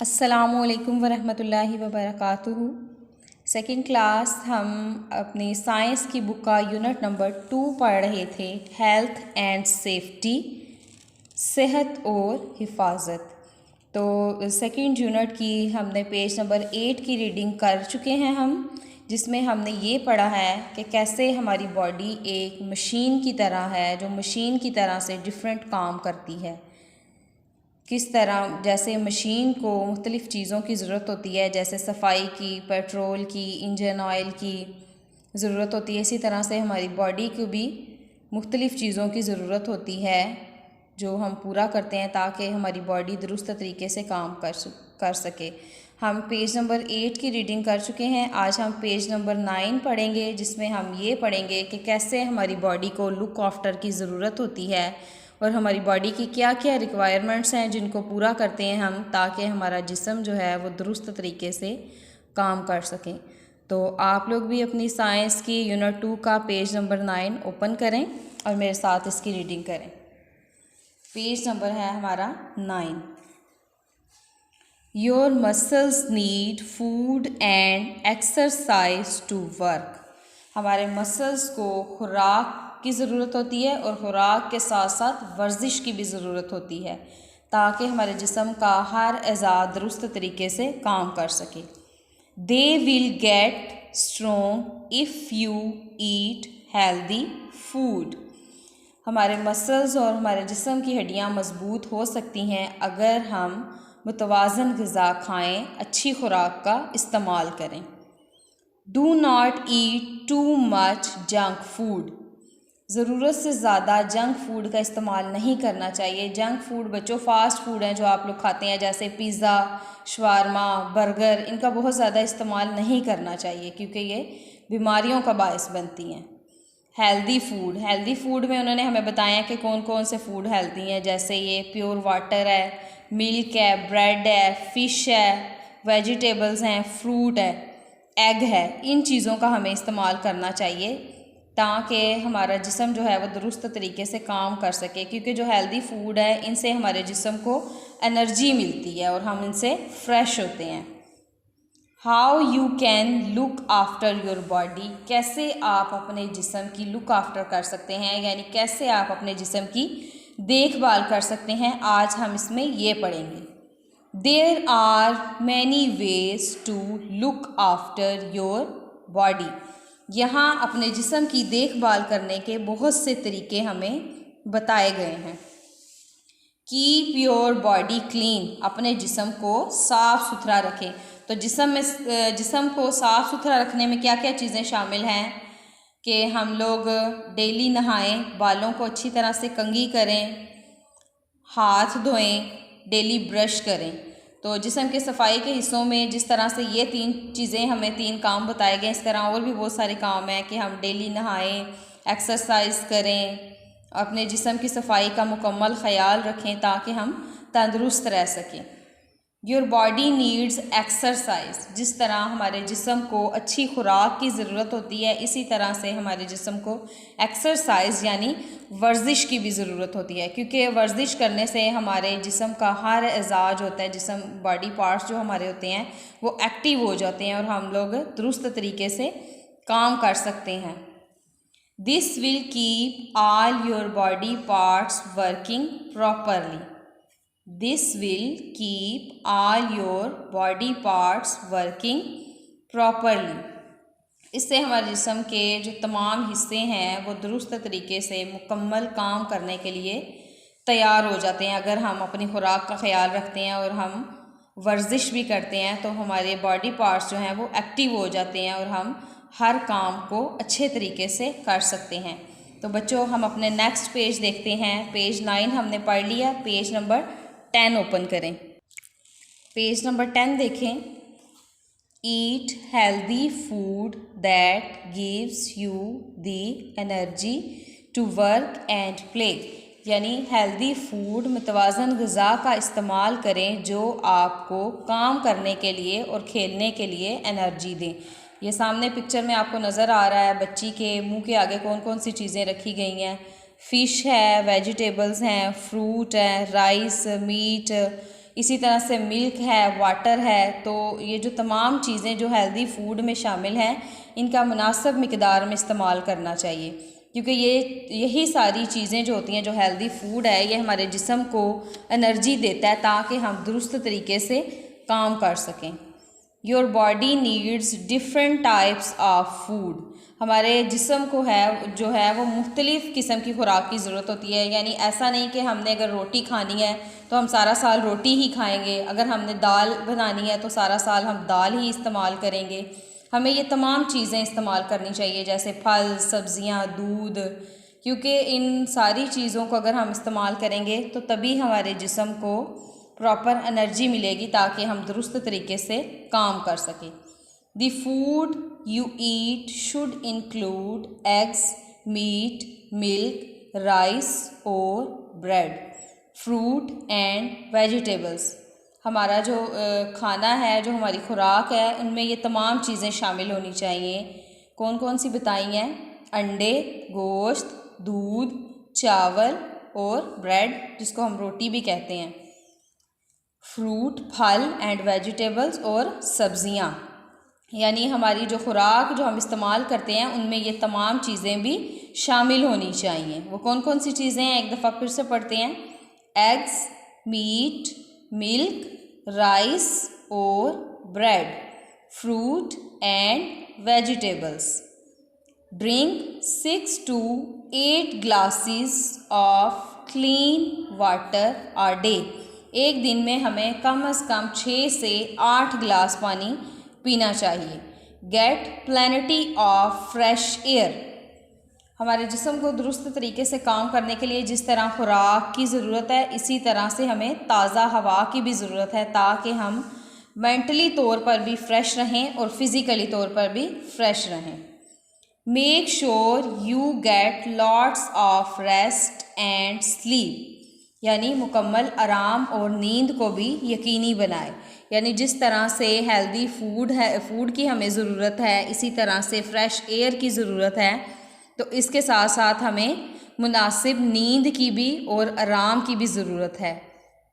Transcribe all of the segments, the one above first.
अस्सलामुअलैकुम वरहमतुल्लाहि वबरकातुहू। Second class हम अपनी साइंस की बुक का यूनिट नंबर 2 पढ़ रहे थे, हेल्थ एंड सेफ्टी, सेहत और हिफाजत। तो सेकंड यूनिट की हमने पेज नंबर 8 की रीडिंग कर चुके हैं हम, जिसमें हमने ये पढ़ा है कि कैसे हमारी बॉडी एक मशीन की तरह है, जो मशीन की तरह से डिफरेंट काम करती है। किस तरह जैसे मशीन को मुख्तलिफ़ चीज़ों की ज़रूरत होती है, जैसे सफाई की, पेट्रोल की, इंजन ऑयल की ज़रूरत होती है, इसी तरह से हमारी बॉडी को भी मुख्तलिफ़ चीज़ों की ज़रूरत होती है जो हम पूरा करते हैं ताकि हमारी बॉडी दुरुस्त तरीके से काम कर सके। हम पेज नंबर 8 की रीडिंग कर चुके हैं। आज हम पेज नंबर 9 पढ़ेंगे, जिसमें हम ये पढ़ेंगे कि कैसे हमारी बॉडी को लुक आफ्टर की ज़रूरत होती है और हमारी बॉडी की क्या क्या रिक्वायरमेंट्स हैं जिनको पूरा करते हैं हम, ताकि हमारा जिस्म जो है वो दुरुस्त तरीके से काम कर सकें। तो आप लोग भी अपनी साइंस की यूनिट 2 का पेज नंबर 9 ओपन करें और मेरे साथ इसकी रीडिंग करें। पेज नंबर है हमारा 9। Your muscles need food and exercise to work. हमारे मसल्स को खुराक की ज़रूरत होती है और खुराक के साथ साथ वर्जिश की भी ज़रूरत होती है ताकि हमारे जिस्म का हर अज़ा दुरुस्त तरीके से काम कर सके। They will get strong if you eat healthy food. हमारे मसल्स और हमारे जिस्म की हड्डियाँ मजबूत हो सकती हैं अगर हम मुतवाज़न ग़िज़ा खाएँ, अच्छी खुराक का इस्तेमाल करें। Do not eat too much junk food. ज़रूरत से ज़्यादा जंक फूड का इस्तेमाल नहीं करना चाहिए। जंक फूड बच्चों फास्ट फूड हैं जो आप लोग खाते हैं, जैसे पिज़्ज़ा, शवारमा, बर्गर, इनका बहुत ज़्यादा इस्तेमाल नहीं करना चाहिए क्योंकि ये बीमारियों का बायस बनती हैं। हेल्दी फूड में उन्होंने हमें बताया कि कौन कौन से फूड हेल्दी हैं, जैसे ये प्योर वाटर है, मिल्क है, ब्रेड है, फ़िश है, वेजिटेबल्स हैं, फ्रूट है, एग है। इन चीज़ों का हमें इस्तेमाल करना चाहिए ताकि हमारा जिस्म जो है वो दुरुस्त तरीके से काम कर सके, क्योंकि जो हेल्दी फूड है इनसे हमारे जिस्म को एनर्जी मिलती है और हम इनसे फ्रेश होते हैं। How you can look after your body. कैसे आप अपने जिस्म की लुक आफ्टर कर सकते हैं, यानी कैसे आप अपने जिस्म की देखभाल कर सकते हैं, आज हम इसमें ये पढ़ेंगे। There are many ways to look after your body. यहाँ अपने जिस्म की देखभाल करने के बहुत से तरीके हमें बताए गए हैं। Keep your body clean. अपने जिस्म को साफ़ सुथरा रखें। तो जिस्म को साफ़ सुथरा रखने में क्या क्या चीज़ें शामिल हैं कि हम लोग डेली नहाएं, बालों को अच्छी तरह से कंघी करें, हाथ धोएं, डेली ब्रश करें। तो जिस्म के सफाई के हिस्सों में जिस तरह से ये 3 चीज़ें हमें 3 काम बताए गए, इस तरह और भी बहुत सारे काम हैं कि हम डेली नहाएं, एक्सरसाइज करें, अपने जिस्म की सफाई का मुकम्मल ख्याल रखें ताकि हम तंदुरुस्त रह सकें। Your body needs exercise. जिस तरह हमारे जिस्म को अच्छी खुराक की ज़रूरत होती है, इसी तरह से हमारे जिस्म को एक्सरसाइज यानी वर्जिश की भी ज़रूरत होती है, क्योंकि वर्जिश करने से हमारे जिस्म का हर एजाज होता है, जिस्म बॉडी पार्ट्स जो हमारे होते हैं वो एक्टिव हो जाते हैं और हम लोग दुरुस्त तरीके से काम कर सकते हैं। This will keep all your body parts working properly. This will keep all your body parts working properly. इससे हमारे जिस्म के जो तमाम हिस्से हैं वो दुरुस्त तरीके से मुकम्मल काम करने के लिए तैयार हो जाते हैं। अगर हम अपनी खुराक का ख्याल रखते हैं और हम वर्जिश भी करते हैं तो हमारे बॉडी पार्ट्स जो हैं वो एक्टिव हो जाते हैं और हम हर काम को अच्छे तरीके से कर सकते हैं। तो बच्चों हम अपने नेक्स्ट पेज देखते हैं। पेज 9 हमने पढ़ लिया, पेज नंबर 10 ओपन करें। पेज नंबर 10 देखें। Eat healthy food that gives you the energy to work and play. यानी हेल्दी फूड, मुतवाज़न ग़िज़ा का इस्तेमाल करें जो आपको काम करने के लिए और खेलने के लिए एनर्जी दें। ये सामने पिक्चर में आपको नज़र आ रहा है, बच्ची के मुंह के आगे कौन कौन सी चीज़ें रखी गई हैं। फ़िश है, वेजिटेबल्स हैं, फ्रूट है, राइस, मीट, इसी तरह से मिल्क है, वाटर है। तो ये जो तमाम चीज़ें जो हेल्दी फूड में शामिल हैं, इनका मुनासिब मिक़दार में इस्तेमाल करना चाहिए, क्योंकि यही सारी चीज़ें जो होती हैं, जो हेल्दी फूड है, ये हमारे जिस्म को एनर्जी देता है ताकि हम दुरुस्त तरीके से काम कर सकें। Your body needs different types of food. हमारे जिस्म को जो है वो मुख्तलिफ़ किस्म की खुराक की ज़रूरत होती है। यानी ऐसा नहीं कि हमने अगर रोटी खानी है तो हम सारा साल रोटी ही खाएंगे, अगर हमने दाल बनानी है तो सारा साल हम दाल ही इस्तेमाल करेंगे। हमें ये तमाम चीज़ें इस्तेमाल करनी चाहिए, जैसे फल, सब्ज़ियाँ, दूध, क्योंकि इन सारी चीज़ों को अगर हम इस्तेमाल करेंगे तो तभी हमारे जिस्म को प्रॉपर एनर्जी मिलेगी ताकि हम दुरुस्त तरीके से काम कर सकें। The food you eat should include eggs, meat, milk, rice और ब्रेड, फ्रूट एंड वेजिटेबल्स। हमारा जो खाना है, जो हमारी खुराक है, उनमें ये तमाम चीज़ें शामिल होनी चाहिए। कौन कौन सी बताई हैं? अंडे, गोश्त, दूध, चावल और ब्रेड, जिसको हम रोटी भी कहते हैं, फ्रूट, फल एंड वेजिटेबल्स और सब्ज़ियाँ। यानी हमारी जो खुराक जो हम इस्तेमाल करते हैं उनमें ये तमाम चीज़ें भी शामिल होनी चाहिए। वो कौन कौन सी चीज़ें हैं, एक दफ़ा फिर से पढ़ते हैं। एग्स, मीट, मिल्क, राइस और bread, fruit and vegetables. Drink 6 to 8 glasses of clean water a day। एक दिन में हमें कम से कम 6 से 8 गिलास पानी पीना चाहिए। Get plenty of fresh air. हमारे जिस्म को दुरुस्त तरीके से काम करने के लिए जिस तरह खुराक की ज़रूरत है, इसी तरह से हमें ताज़ा हवा की भी ज़रूरत है ताकि हम मेंटली तौर पर भी फ़्रेश रहें और फिज़िकली तौर पर भी फ़्रेश रहें। Make sure you get lots of rest and sleep. यानी मुकम्मल आराम और नींद को भी यकीनी बनाए। यानी जिस तरह से हेल्दी फूड की हमें ज़रूरत है, इसी तरह से फ़्रेश एयर की ज़रूरत है। तो इसके साथ साथ हमें मुनासिब नींद की भी और आराम की भी ज़रूरत है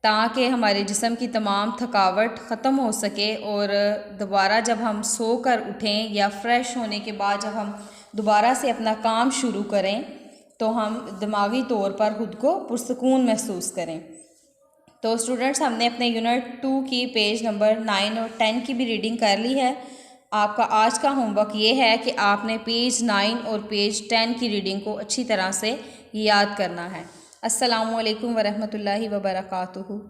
ताकि हमारे जिस्म की तमाम थकावट ख़त्म हो सके और दोबारा जब हम सो कर उठें या फ़्रेश होने के बाद जब हम दोबारा से अपना काम शुरू करें तो हम दिमागी तौर पर ख़ुद को पुरसकून महसूस करें। तो स्टूडेंट्स, हमने अपने यूनिट 2 की पेज नंबर 9 और 10 की भी रीडिंग कर ली है। आपका आज का होमवर्क ये है कि आपने पेज 9 और पेज 10 की रीडिंग को अच्छी तरह से याद करना है। अस्सलामु अलैकुम वरहमतुल्लाहि वबरकातुहू।